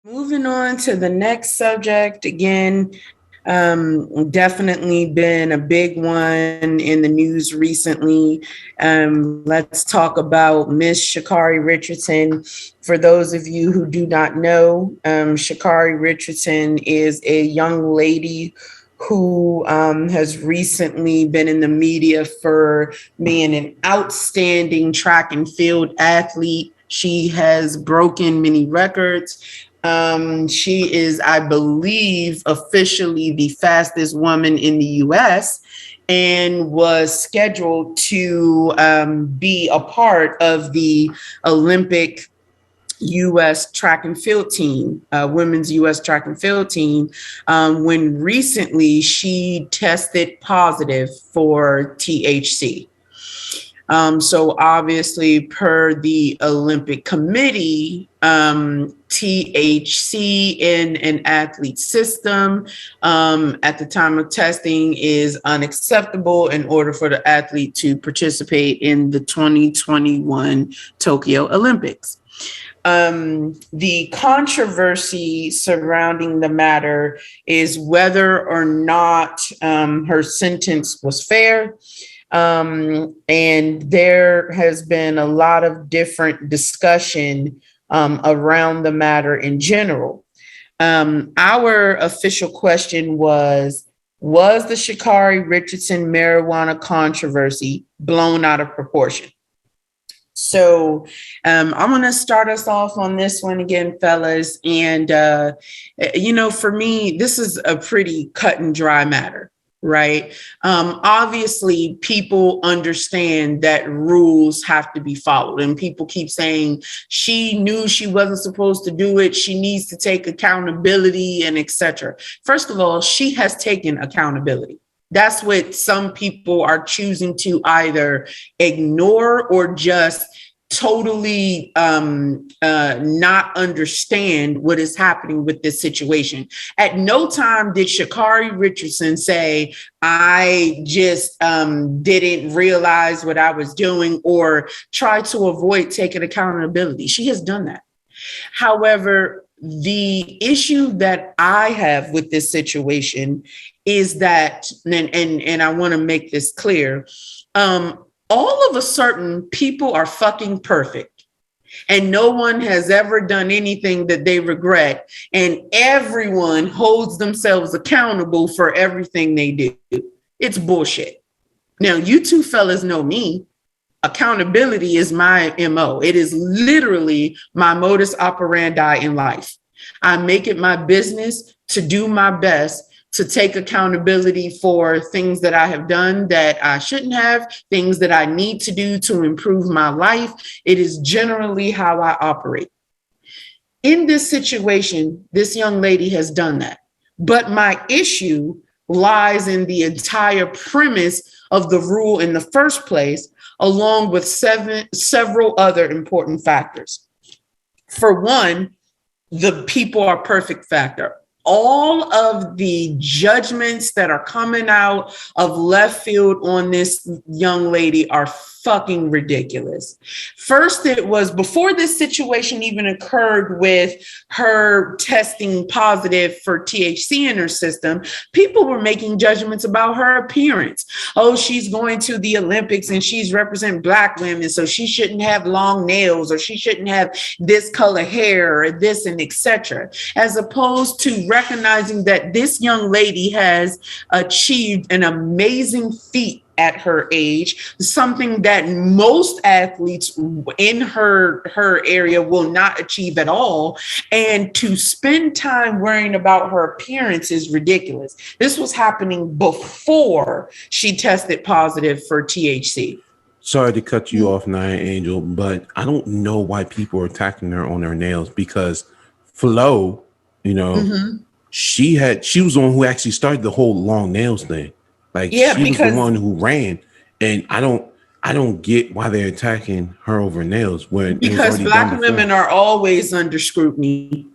Moving on to the next subject, again, definitely been a big one in the news recently. Let's talk about Miss Sha'Carri Richardson. For those of you who do not know, Sha'Carri Richardson is a young lady who has recently been in the media for being an outstanding track and field athlete. She has broken many records. She is, I believe, officially the fastest woman in the US and was scheduled to be a part of the Olympic U.S. track and field team, women's U.S. track and field team, when recently she tested positive for THC. So obviously, per the Olympic Committee, THC in an athlete's system at the time of testing is unacceptable in order for the athlete to participate in the 2021 Tokyo Olympics. The controversy surrounding the matter is whether or not her sentence was fair. And there has been a lot of different discussion around the matter in general. Our official question was the Sha'Carri Richardson marijuana controversy blown out of proportion? So I'm going to start us off on this one again, fellas. And, for me, this is a pretty cut and dry matter. Right. Obviously, people understand that rules have to be followed, and people keep saying she knew she wasn't supposed to do it. She needs to take accountability and etc. First of all, she has taken accountability. That's what some people are choosing to either ignore or just totally not understand what is happening with this situation. At no time did Sha'Carri Richardson say, I just didn't realize what I was doing or try to avoid taking accountability. She has done that. However, the issue that I have with this situation is that, and I want to make this clear, all of a sudden, people are fucking perfect and no one has ever done anything that they regret. And everyone holds themselves accountable for everything they do. It's bullshit. Now, you two fellas know me. Accountability is my MO. It is literally my modus operandi in life. I make it my business to do my best to take accountability for things that I have done that I shouldn't have, things that I need to do to improve my life. It is generally how I operate. In this situation, this young lady has done that. But my issue lies in the entire premise of the rule in the first place, along with several other important factors. For one, the people are perfect factor. All of the judgments that are coming out of left field on this young lady are fucking ridiculous. First, it was before this situation even occurred with her testing positive for THC in her system, people were making judgments about her appearance. Oh, she's going to the Olympics and she's representing Black women, so she shouldn't have long nails or she shouldn't have this color hair or this and etc. As opposed to recognizing that this young lady has achieved an amazing feat at her age, something that most athletes in her area will not achieve at all. And to spend time worrying about her appearance is ridiculous. This was happening before she tested positive for THC. Sorry to cut you off, Nia Angel, but I don't know why people are attacking her on her nails because Flo, she was the one who actually started the whole long nails thing. Like she was the one who ran, and I don't get why they're attacking her over nails when because Black women are always under scrutiny.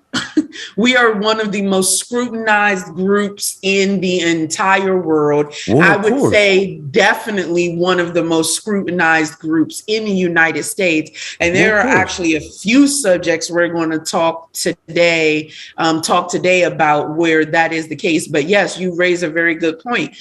We are one of the most scrutinized groups in the entire world. Well, I of would course. say definitely one of the most scrutinized groups in the United States. And Well, there of are course. actually a few subjects we're going to talk today about where that is the case. But yes, you raise a very good point.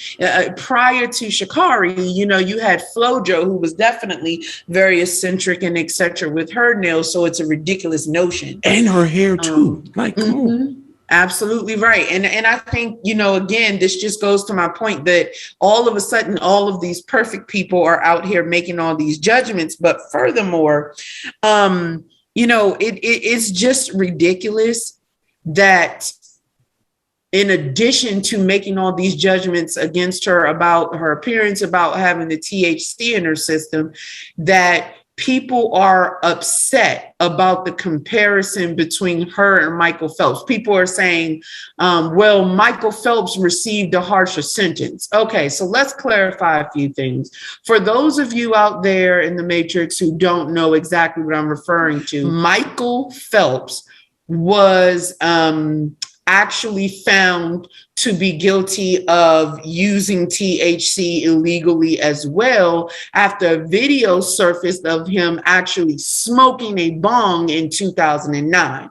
Prior to Sha'Carri, you had Flojo, who was definitely very eccentric and etc. with her nails. So it's a ridiculous notion. And her hair too. Like, come on. Mhm. Absolutely right. And I think, again, this just goes to my point that all of a sudden, all of these perfect people are out here making all these judgments. But furthermore, it's just ridiculous that in addition to making all these judgments against her about her appearance, about having the THC in her system, that people are upset about the comparison between her and Michael Phelps. People are saying, well, Michael Phelps received a harsher sentence. Okay, so let's clarify a few things. For those of you out there in the Matrix who don't know exactly what I'm referring to, Michael Phelps was actually found to be guilty of using THC illegally as well after a video surfaced of him actually smoking a bong in 2009.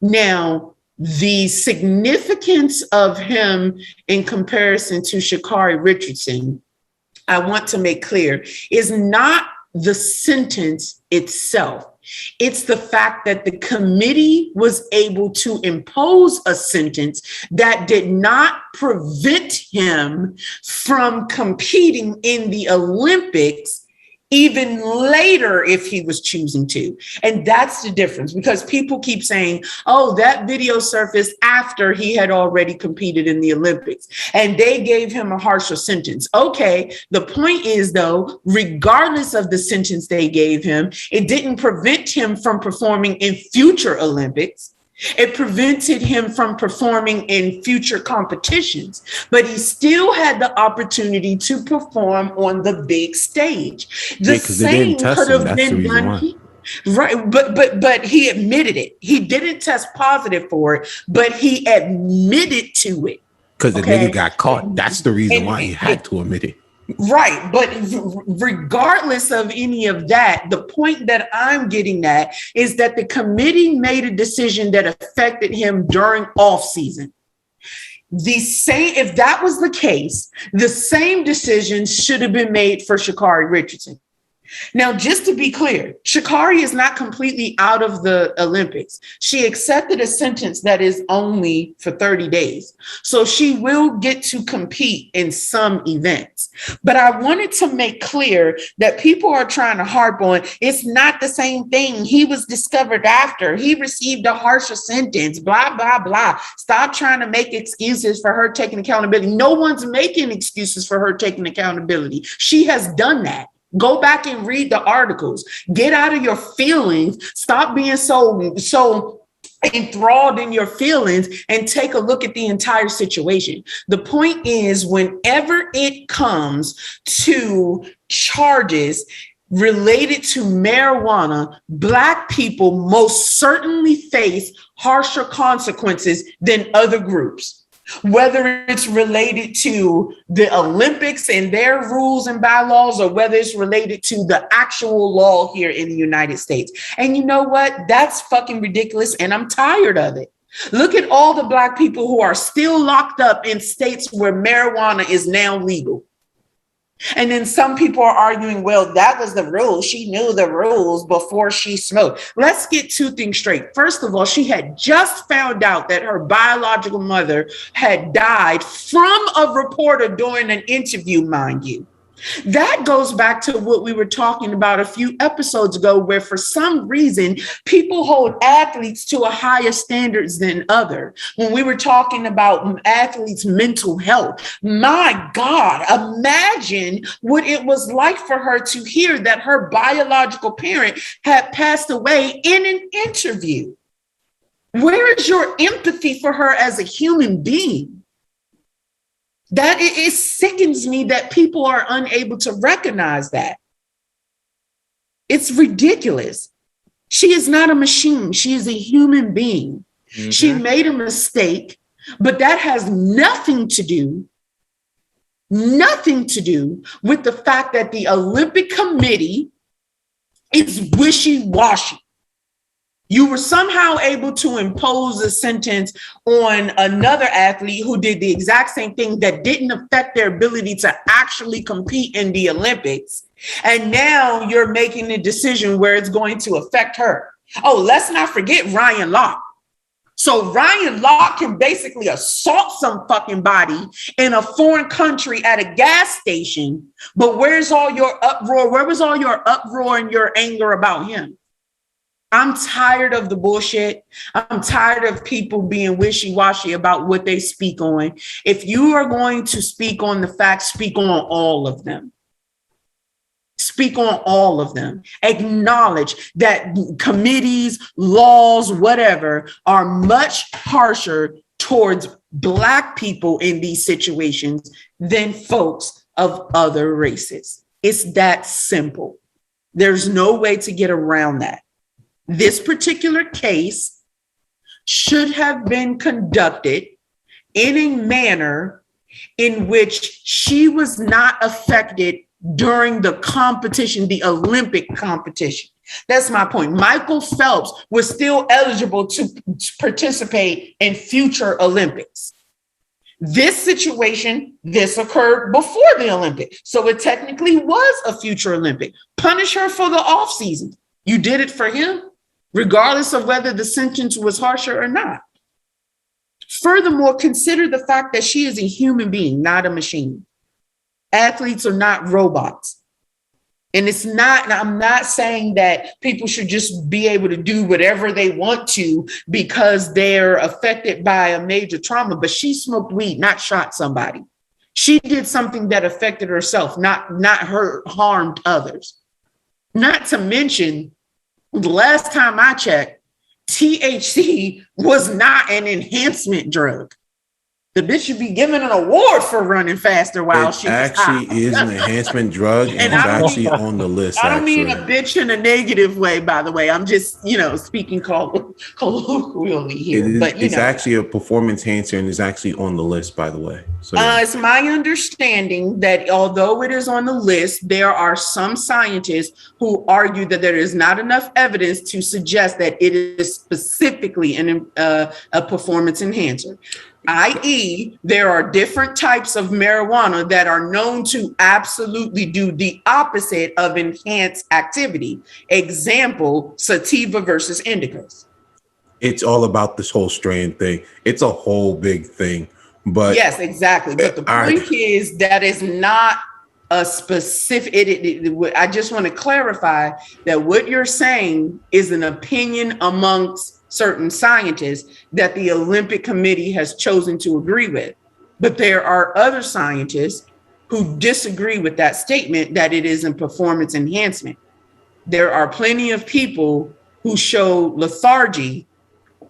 Now, the significance of him in comparison to Sha'Carri Richardson, I want to make clear, is not the sentence itself. It's the fact that the committee was able to impose a sentence that did not prevent him from competing in the Olympics even later if he was choosing to. And that's the difference, because people keep saying, oh, that video surfaced after he had already competed in the Olympics and they gave him a harsher sentence. Okay, the point is, though, regardless of the sentence they gave him, it didn't prevent him from performing in future Olympics. It prevented him from performing in future competitions, but he still had the opportunity to perform on the big stage. The same could have been done. Right, but he admitted it. He didn't test positive for it, but he admitted to it. Because the nigga got caught. That's the reason why he had to admit it. Right. But regardless of any of that, the point that I'm getting at is that the committee made a decision that affected him during off season. If that was the case, the same decision should have been made for Sha'Carri Richardson. Now, just to be clear, Sha'Carri is not completely out of the Olympics. She accepted a sentence that is only for 30 days. So she will get to compete in some events. But I wanted to make clear that people are trying to harp on, it's not the same thing. He was discovered after. He received a harsher sentence, blah, blah, blah. Stop trying to make excuses for her taking accountability. No one's making excuses for her taking accountability. She has done that. Go back and read the articles. Get out of your feelings. Stop being so enthralled in your feelings and take a look at the entire situation. The point is, whenever it comes to charges related to marijuana, Black people most certainly face harsher consequences than other groups. Whether it's related to the Olympics and their rules and bylaws, or whether it's related to the actual law here in the United States. And you know what? That's fucking ridiculous. And I'm tired of it. Look at all the Black people who are still locked up in states where marijuana is now legal. And then some people are arguing, well, that was the rule. She knew the rules before she smoked. Let's get two things straight. First of all, she had just found out that her biological mother had died from a reporter during an interview, mind you. That goes back to what we were talking about a few episodes ago, where for some reason people hold athletes to a higher standards than others. When we were talking about athletes' mental health, my God, imagine what it was like for her to hear that her biological parent had passed away in an interview. Where is your empathy for her as a human being? That it sickens me that people are unable to recognize that. It's ridiculous. She is not a machine. She is a human being. She made a mistake, but that has nothing to do with the fact that the Olympic Committee is wishy-washy. You were somehow able to impose a sentence on another athlete who did the exact same thing that didn't affect their ability to actually compete in the Olympics. And now you're making a decision where it's going to affect her. Oh, let's not forget Ryan Locke. So Ryan Locke can basically assault some fucking body in a foreign country at a gas station. But where's all your uproar? Where was all your uproar and your anger about him? I'm tired of the bullshit. I'm tired of people being wishy-washy about what they speak on. If you are going to speak on the facts, speak on all of them. Speak on all of them. Acknowledge that committees, laws, whatever, are much harsher towards Black people in these situations than folks of other races. It's that simple. There's no way to get around that. This particular case should have been conducted in a manner in which she was not affected during the competition, the Olympic competition. That's my point. Michael Phelps was still eligible to participate in future Olympics. This situation, this occurred before the Olympic. So it technically was a future Olympic. Punish her for the off season. You did it for him, regardless of whether the sentence was harsher or not. Furthermore, consider the fact that she is a human being, not a machine. Athletes are not robots. And it's not, I'm not saying that people should just be able to do whatever they want to because they're affected by a major trauma, but she smoked weed, not shot somebody. She did something that affected herself, not harmed others. Not to mention, the last time I checked, THC was not an enhancement drug. The bitch should be given an award for running faster while she actually is an enhancement drug, and it's actually on the list. I don't mean a bitch in a negative way, by the way. I'm just, speaking colloquially here. It's actually a performance enhancer, and is actually on the list, by the way. So it's my understanding that although it is on the list, there are some scientists who argue that there is not enough evidence to suggest that it is specifically a performance enhancer. i.e., there are different types of marijuana that are known to absolutely do the opposite of enhanced activity. Example, sativa versus indicas. It's all about this whole strain thing. It's a whole big thing. But yes, exactly. But the point is that is not a specific. I just want to clarify that what you're saying is an opinion amongst certain scientists that the Olympic Committee has chosen to agree with. But there are other scientists who disagree with that statement that it is a performance enhancement. There are plenty of people who show lethargy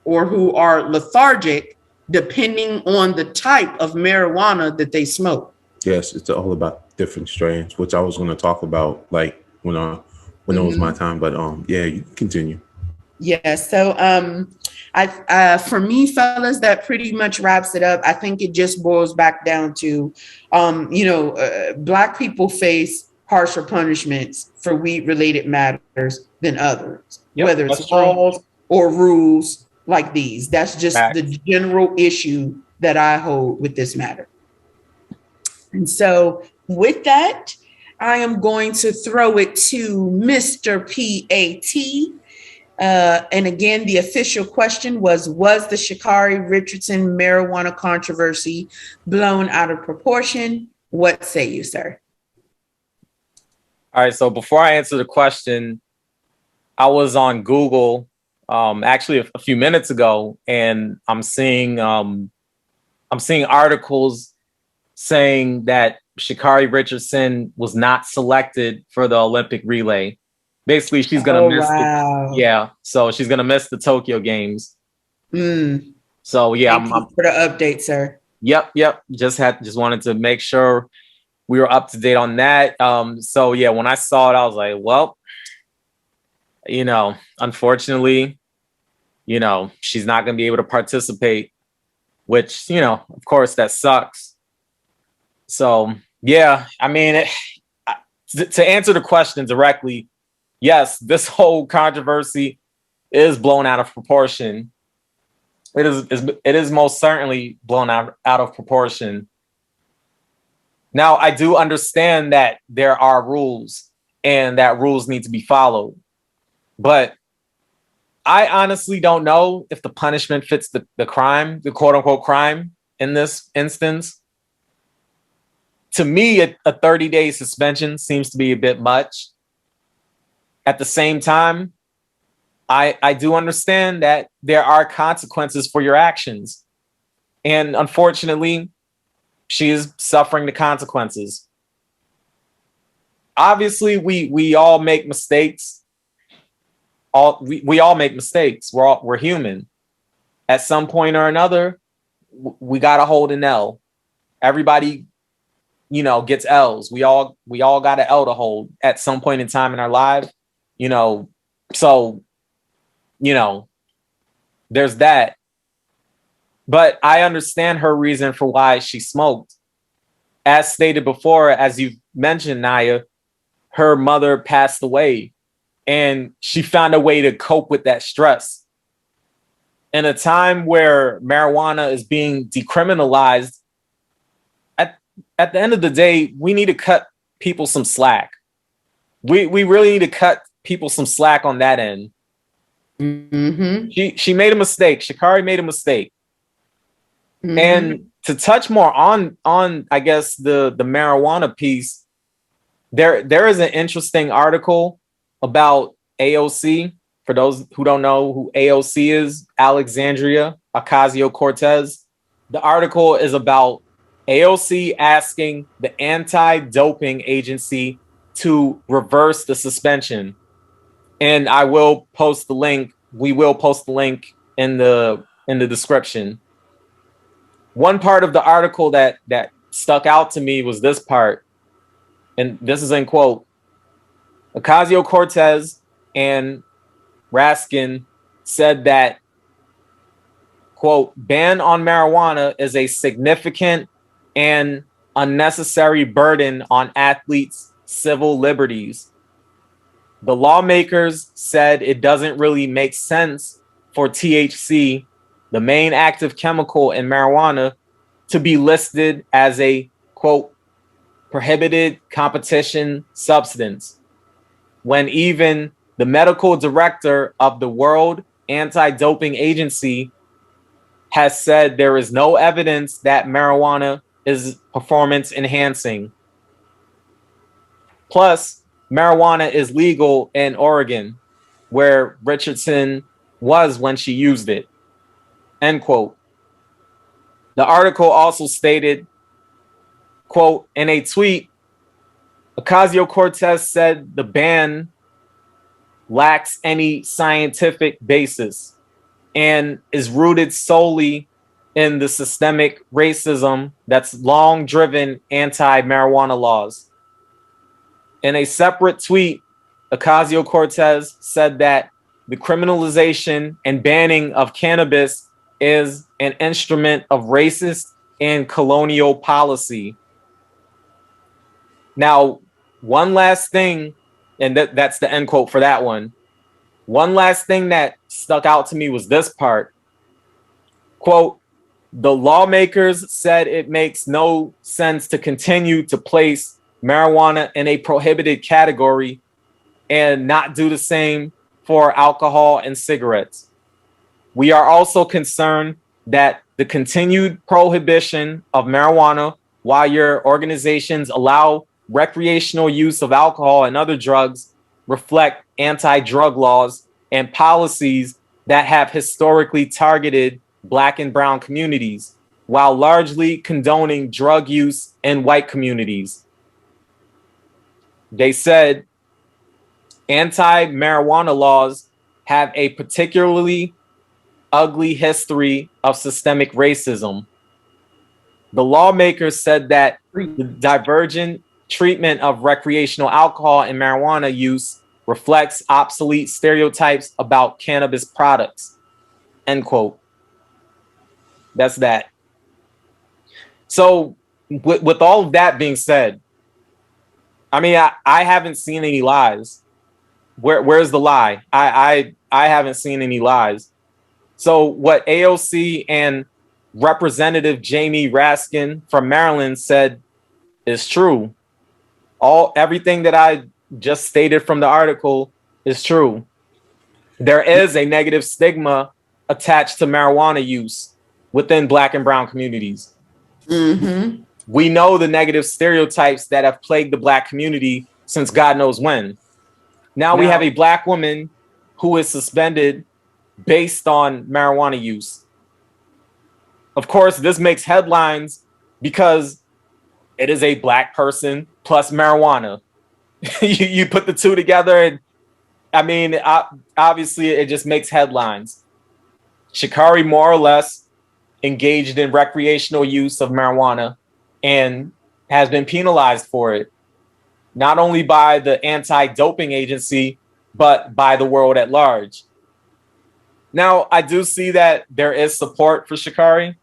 or who are lethargic depending on the type of marijuana that they smoke. Yes, it's all about different strains, which I was going to talk about like when it was my time. But yeah, you continue. Yeah, so for me, fellas, that pretty much wraps it up. I think it just boils back down to, Black people face harsher punishments for weed-related matters than others, whether it's laws or rules like these. That's just the general issue that I hold with this matter. And so with that, I am going to throw it to Mr. PAT. And again, the official question was the Sha'Carri Richardson marijuana controversy blown out of proportion? What say you, sir? All right. So before I answer the question, I was on Google actually a few minutes ago, and I'm seeing articles saying that Sha'Carri Richardson was not selected for the Olympic relay. Basically, she's gonna miss. Wow. So she's gonna miss the Tokyo Games. So yeah, Thank you for the update, sir. Yep. Just wanted to make sure we were up to date on that. So yeah, when I saw it, I was like, well, unfortunately, you know, she's not going to be able to participate, which, you know, of course that sucks. So, yeah, I mean, to answer the question directly, yes, this whole controversy is blown out of proportion. It is most certainly blown out of proportion. Now, I do understand that there are rules and that rules need to be followed. But I honestly don't know if the punishment fits the crime, the quote unquote crime in this instance. To me, a 30-day suspension seems to be a bit much. At the same time, I do understand that there are consequences for your actions. And unfortunately, she is suffering the consequences. Obviously, we all make mistakes. We all make mistakes. We're human. At some point or another, we gotta hold an L. Everybody, you know, gets L's. We all got an L to hold at some point in time in our life. You know, so you know, there's that. But I understand her reason for why she smoked. As stated before, as you mentioned, Naya, her mother passed away and she found a way to cope with that stress. In a time where marijuana is being decriminalized, at the end of the day, we need to cut people some slack. We really need to cut people some slack on that end. Mm-hmm. She made a mistake. Sha'Carri made a mistake. Mm-hmm. And to touch more on I guess the marijuana piece, there is an interesting article about AOC. For those who don't know who AOC is, Alexandria Ocasio-Cortez. The article is about AOC asking the anti-doping agency to reverse the suspension. And I will post the link. We will post the link in the description. One part of the article that stuck out to me was this part, and this is in quote: Ocasio-Cortez and Raskin said that, quote, ban on marijuana is a significant and unnecessary burden on athletes' civil liberties. The lawmakers said it doesn't really make sense for THC, the main active chemical in marijuana, to be listed as a, quote, prohibited competition substance, when even the medical director of the World Anti-Doping Agency has said there is no evidence that marijuana is performance enhancing. Plus, marijuana is legal in Oregon, where Richardson was when she used it. End quote. The article also stated, quote, in a tweet, Ocasio-Cortez said the ban lacks any scientific basis and is rooted solely in the systemic racism that's long driven anti-marijuana laws. In a separate tweet, Ocasio-Cortez said that the criminalization and banning of cannabis is an instrument of racist and colonial policy. Now, one last thing, and that's the end quote for that one. One last thing that stuck out to me was this part. Quote, the lawmakers said it makes no sense to continue to place marijuana in a prohibited category and not do the same for alcohol and cigarettes. We are also concerned that the continued prohibition of marijuana, while your organizations allow recreational use of alcohol and other drugs, reflect anti-drug laws and policies that have historically targeted Black and brown communities, while largely condoning drug use in white communities. They said anti-marijuana laws have a particularly ugly history of systemic racism. The lawmakers said that the divergent treatment of recreational alcohol and marijuana use reflects obsolete stereotypes about cannabis products. End quote. That's that. So with all of that being said, I mean, I haven't seen any lies. Where's the lie? I haven't seen any lies. So what AOC and Representative Jamie Raskin from Maryland said is true. Everything that I just stated from the article is true. There is a negative stigma attached to marijuana use within Black and brown communities. Mm-hmm. We know the negative stereotypes that have plagued the Black community since God knows when. Now we have a Black woman who is suspended based on marijuana use. Of course, this makes headlines because it is a Black person plus marijuana. you put the two together, and I mean, obviously, it just makes headlines. Sha'Carri more or less engaged in recreational use of marijuana and has been penalized for it, not only by the anti-doping agency, but by the world at large. Now, I do see that there is support for Sha'Carri,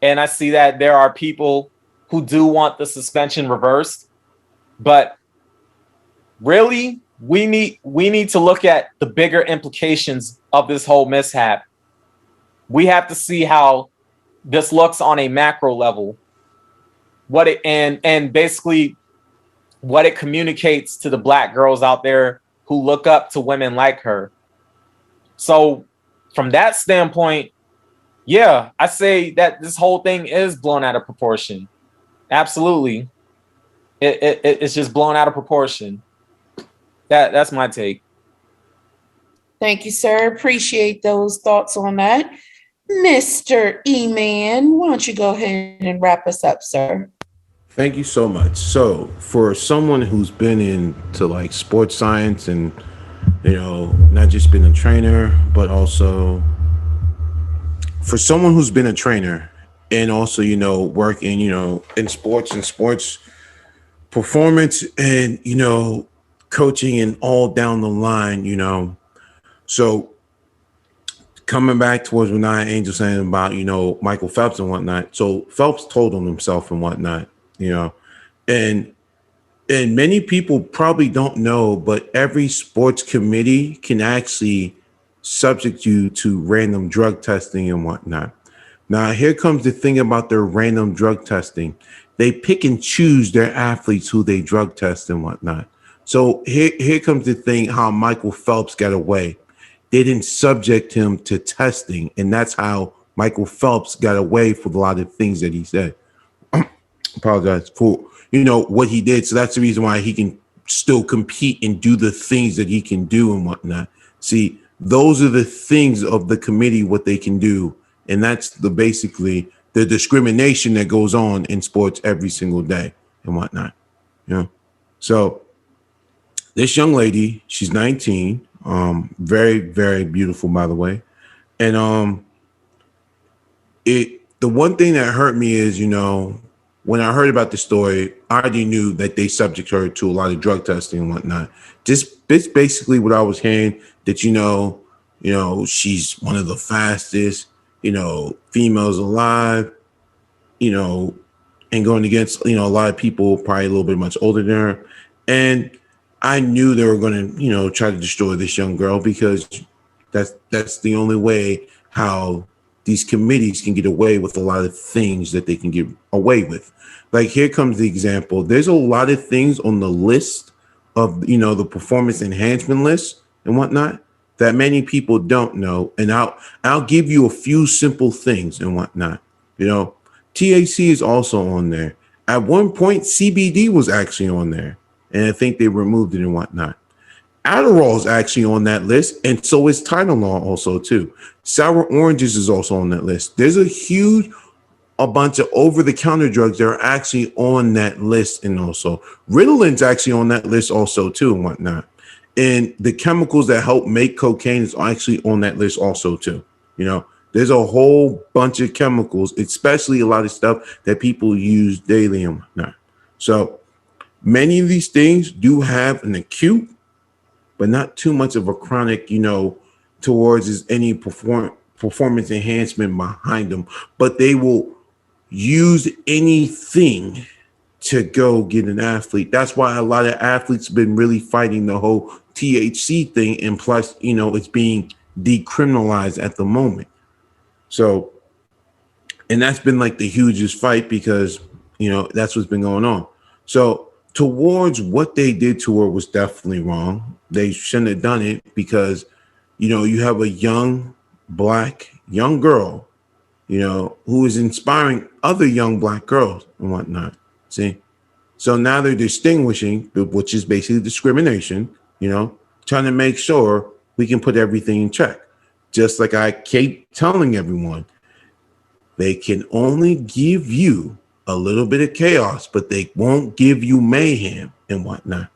and I see that there are people who do want the suspension reversed. But really, we need to look at the bigger implications of this whole mishap. We have to see how this looks on a macro level. What it and basically what it communicates to the Black girls out there who look up to women like her. So from that standpoint, yeah, I say that this whole thing is blown out of proportion. Absolutely. It's just blown out of proportion. That's my take. Thank you, sir. Appreciate those thoughts on that. Mr. E-Man, why don't you go ahead and wrap us up, sir? Thank you so much. So, for someone who's been into like sports science and, not just been a trainer, but also for someone who's been a trainer and also, working, in sports and sports performance and, coaching and all down the line, so coming back towards what Nia Angel saying about, Michael Phelps and whatnot. So Phelps told on himself and whatnot, and many people probably don't know, but every sports committee can actually subject you to random drug testing and whatnot. Now, here comes the thing about their random drug testing. They pick and choose their athletes who they drug test and whatnot. So here comes the thing how Michael Phelps got away. They didn't subject him to testing, and that's how Michael Phelps got away for a lot of things that he said. Apologize for what he did. So that's the reason why he can still compete and do the things that he can do and whatnot. See, those are the things of the committee, what they can do, and that's basically the discrimination that goes on in sports every single day and whatnot. So this young lady, she's 19, very, very beautiful, by the way. And the one thing that hurt me is, when I heard about the story, I already knew that they subject her to a lot of drug testing and whatnot. Just basically what I was hearing, that, she's one of the fastest, females alive, and going against, a lot of people probably a little bit much older than her. And I knew they were going to, try to destroy this young girl, because that's the only way how these committees can get away with a lot of things that they can get away with. Like, here comes the example. There's a lot of things on the list of, the performance enhancement list and whatnot that many people don't know. And I'll give you a few simple things and whatnot. THC is also on there. At one point, CBD was actually on there, and I think they removed it and whatnot. Adderall is actually on that list, and so is Tylenol also too. Sour oranges is also on that list. There's a bunch of over-the-counter drugs that are actually on that list, and also Ritalin's actually on that list also too and whatnot. And the chemicals that help make cocaine is actually on that list also too. There's a whole bunch of chemicals, especially a lot of stuff that people use daily and whatnot. So many of these things do have an acute, but not too much of a chronic, towards any performance enhancement behind them, but they will use anything to go get an athlete. That's why a lot of athletes have been really fighting the whole THC thing, and plus, it's being decriminalized at the moment. So, and that's been like the hugest fight because, that's what's been going on. So, towards what they did to her was definitely wrong. They shouldn't have done it because, you have a young girl, who is inspiring other young Black girls and whatnot. See? So now they're distinguishing, which is basically discrimination, trying to make sure we can put everything in check. Just like I keep telling everyone, they can only give you a little bit of chaos, but they won't give you mayhem and whatnot,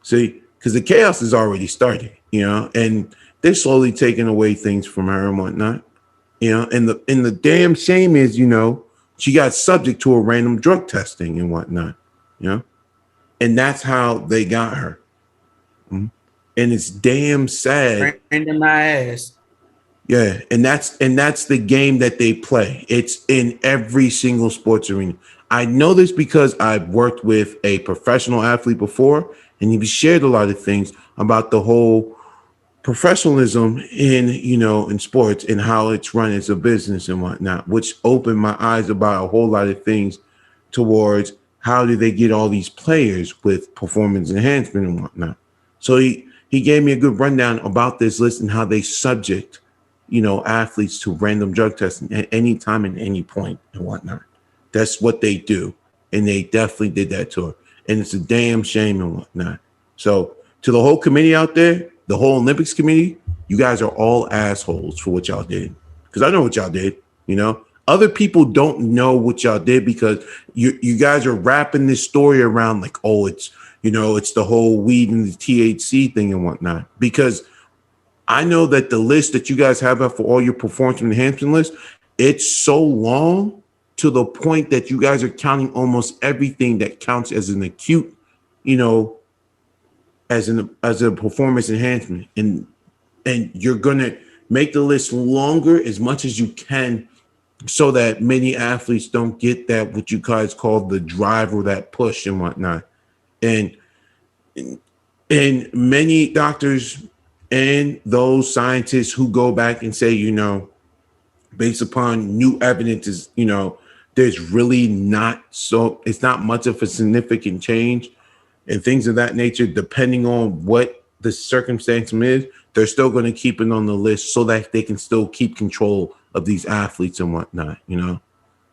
See, because the chaos is already started, and they're slowly taking away things from her and whatnot, and the damn shame is, she got subject to a random drug testing and whatnot, and that's how they got her. Mm-hmm. And it's damn sad. Random my ass. Yeah, and that's the game that they play. It's in every single sports arena. I know this because I've worked with a professional athlete before, and he shared a lot of things about the whole professionalism in sports and how it's run as a business and whatnot, which opened my eyes about a whole lot of things towards how do they get all these players with performance enhancement and whatnot. So he gave me a good rundown about this list and how they subject athletes to random drug testing at any time and any point and whatnot. That's what they do. And they definitely did that to her. And it's a damn shame and whatnot. So to the whole committee out there, the whole Olympics committee, you guys are all assholes for what y'all did. Because I know what y'all did, Other people don't know what y'all did because you guys are wrapping this story around like, oh, it's the whole weed and the THC thing and whatnot. Because I know that the list that you guys have for all your performance enhancement lists, it's so long to the point that you guys are counting almost everything that counts as an acute, as a performance enhancement. And you're gonna make the list longer as much as you can so that many athletes don't get that, what you guys call the drive or that push and whatnot. And many doctors and those scientists who go back and say, based upon new evidence is, there's really it's not much of a significant change and things of that nature, depending on what the circumstance is, they're still going to keep it on the list so that they can still keep control of these athletes and whatnot,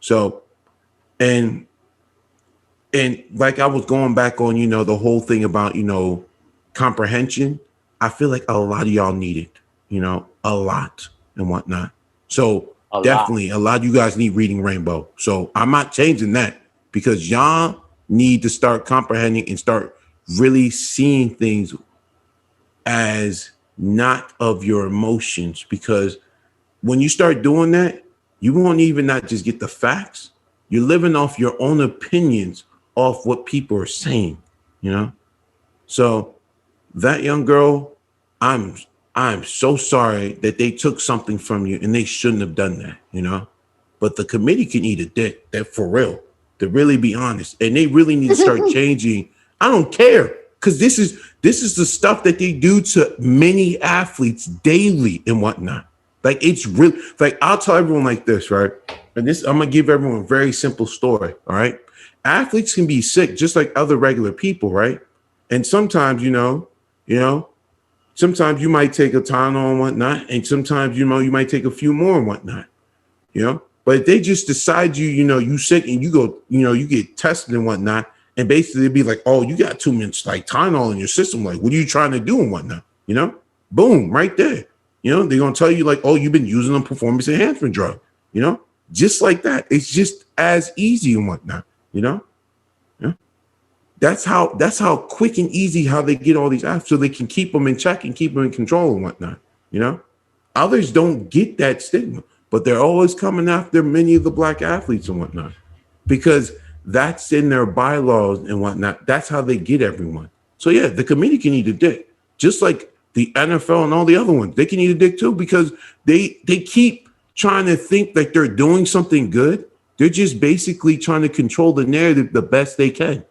So, and like I was going back on, the whole thing about, comprehension. I feel like a lot of y'all need it, a lot and whatnot. So definitely a lot of you guys need Reading Rainbow. So I'm not changing that because y'all need to start comprehending and start really seeing things as not of your emotions, because when you start doing that, you won't even not just get the facts. You're living off your own opinions off what people are saying, So that young girl, I'm so sorry that they took something from you and they shouldn't have done that, But the committee can eat a dick, that for real, to really be honest. And they really need to start changing. I don't care, because this is the stuff that they do to many athletes daily and whatnot. Like, it's really, like, I'll tell everyone like this, right? And this, I'm gonna give everyone a very simple story, all right? Athletes can be sick just like other regular people, right? And sometimes, sometimes you might take a Tylenol and whatnot, and sometimes, you might take a few more and whatnot, But if they just decide you sick and you go, you get tested and whatnot, and basically it'd be like, oh, you got 2 minutes like Tylenol in your system. Like, what are you trying to do and whatnot? Boom, right there. They're gonna tell you like, oh, you've been using a performance enhancement drug. Just like that. It's just as easy and whatnot. That's how quick and easy how they get all these apps so they can keep them in check and keep them in control and whatnot. Others don't get that stigma, but they're always coming after many of the Black athletes and whatnot because that's in their bylaws and whatnot. That's how they get everyone. So yeah, the committee can eat a dick, just like the NFL and all the other ones. They can eat a dick too, because they keep trying to think that they're doing something good. They're just basically trying to control the narrative the best they can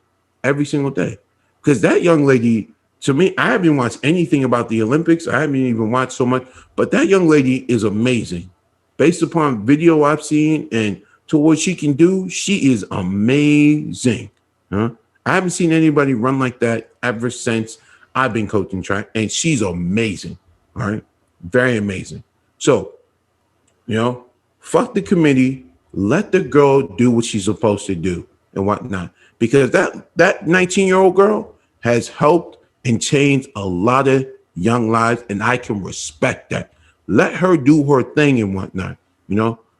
every single day. Because that young lady, to me, I haven't watched anything about the Olympics. I haven't even watched so much, but that young lady is amazing. Based upon video I've seen and to what she can do, she is amazing. Huh? I haven't seen anybody run like that ever since I've been coaching track, and she's amazing. All right. Very amazing. So, fuck the committee. Let the girl do what she's supposed to do and whatnot. Because that 19-year-old girl has helped and changed a lot of young lives, and I can respect that. Let her do her thing and whatnot,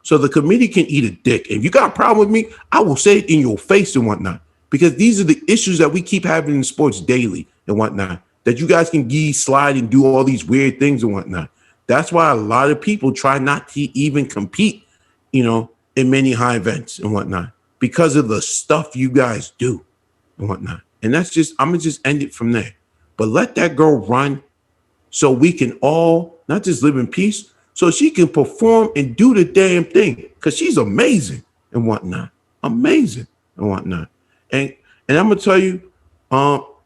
So the committee can eat a dick. If you got a problem with me, I will say it in your face and whatnot. Because these are the issues that we keep having in sports daily and whatnot. That you guys can slide and do all these weird things and whatnot. That's why a lot of people try not to even compete, in many high events and whatnot, because of the stuff you guys do and whatnot. And I'm gonna just end it from there. But let that girl run so we can all not just live in peace, so she can perform and do the damn thing, because she's amazing and whatnot. Amazing and whatnot. And I'm gonna tell you,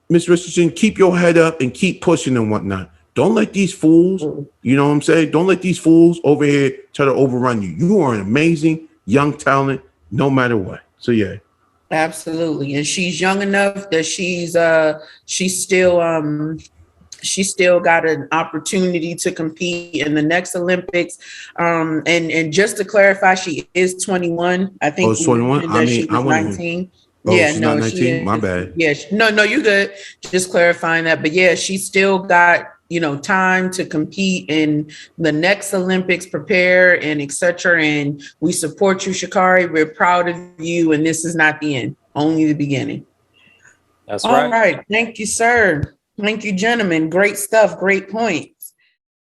Miss Richardson, keep your head up and keep pushing and whatnot. Don't let these fools, you know what I'm saying? Don't let these fools over here try to overrun you. You are an amazing young talent, no matter what. So yeah. Absolutely. And she's young enough that she's still got an opportunity to compete in the next Olympics. And just to clarify, she is 21. I think 21. I mean, she was 19. Oh, yeah, she's not 19. My bad. Yeah, no, you're good. Just clarifying that. But yeah, she's still got time to compete in the next Olympics, prepare and etc. And we support you, Sha'Carri. We're proud of you, and this is not the end, only the beginning. That's right. All right. Thank you, sir. Thank you, gentlemen. Great stuff. Great point.